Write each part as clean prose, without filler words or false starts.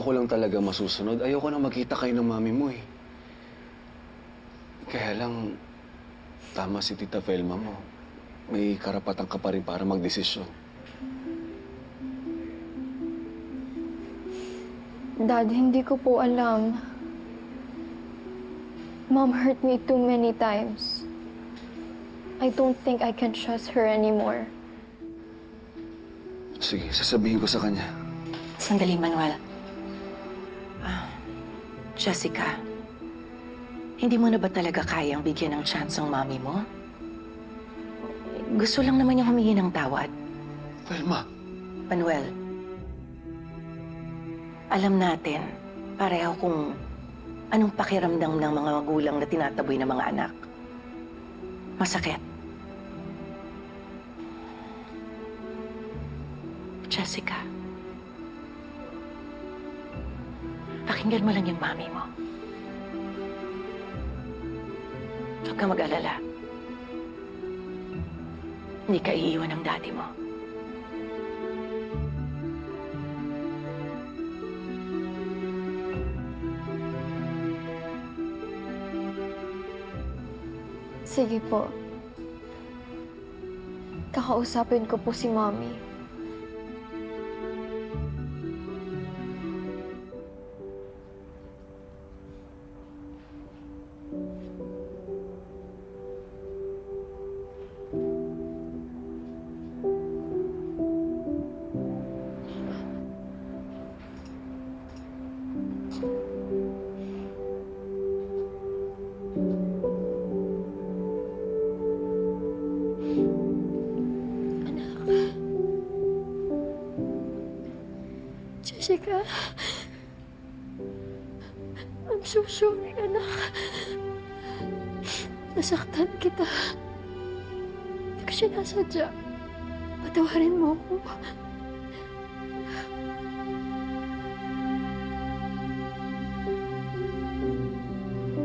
ako lang talaga masusunod. Ayoko na magkita kayo ng mami mo eh. Kaya lang, tama si Tita Velma mo. May karapatan ka pa rin para magdesisyon. Dad, hindi ko po alam. Mom hurt me too many times. I don't think I can trust her anymore. Sige, sasabihin ko sa kanya. Sandali, Manuel. Jessica, hindi mo na ba talaga kayang bigyan ng chance ang mami mo? Gusto lang naman niya humingi ng tawad. Velma! Manuel, alam natin, pareho kung anong pakiramdam ng mga magulang na tinataboy ng mga anak. Masakit. Jessica, pakinggan mo lang yung mami mo. Huwag ka mag-alala. Hindi ka iiwan ng daddy mo. Sige po. Kakausapin ko po si Mommy. Jessica, I'm so sorry, anak. Nasaktan kita. Hindi ko sinasadya. Patawarin mo ako.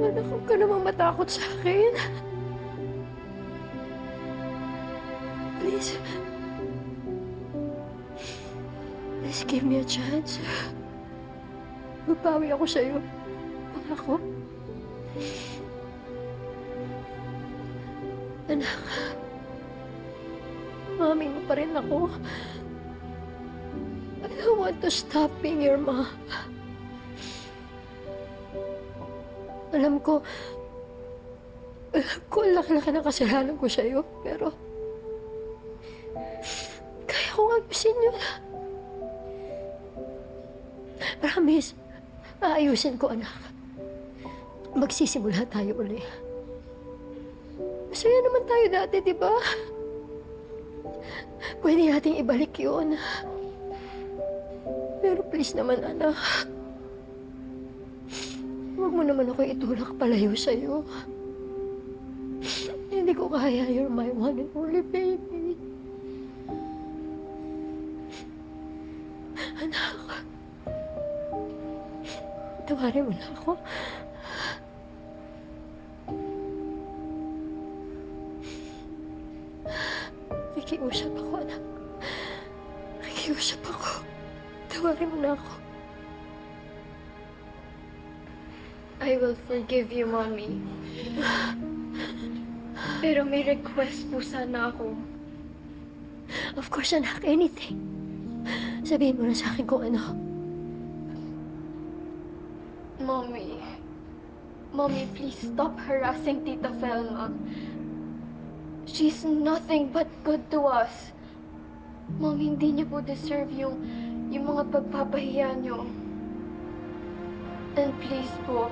Anak, huwag ka namang matakot sa akin. Please. Please give me a chance. Magbawi ako sa'yo. Ako. Anak, mami mo pa rin ako. I don't want to stop being your mom. Alam ko ang laki-laki ng kasalanan ko sa'yo, pero kaya kong ayusin yun. Promise, aayusin ko, anak. Magsisimula tayo uli. Masaya naman tayo dati, di ba? Pwede nating ibalik yun. Pero please naman, anak. Huwag mo naman ako itulak palayo sa'yo. Hindi ko kaya. You're my one and only baby. Anak. Tawarin mo na ako. Nakikiusap ako, anak. Nakikiusap ako. Tawarin mo na ako. I will forgive you, Mommy. Pero may request po sana ako. Of course, anak. Anything. Sabihin mo na sa akin kung ano. Mommy. Mommy, please stop harassing Tita Velma. She's nothing but good to us. Mommy, hindi niyo po deserve yung mga pagpapahiya niyo. And please po,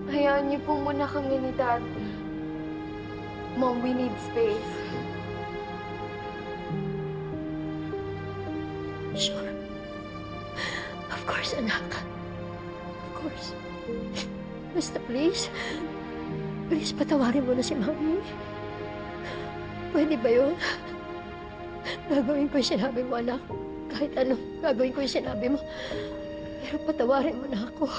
hayaan niyo po muna kami ni Dad. Mom, we need space. Sure. Of course, anak. Of course. Basta please, please patawarin mo na si Mami. Pwede ba yun? Gagawin ko yung sinabi mo, anak. Kahit ano, gagawin ko yung sinabi mo. Pero patawarin mo na ako.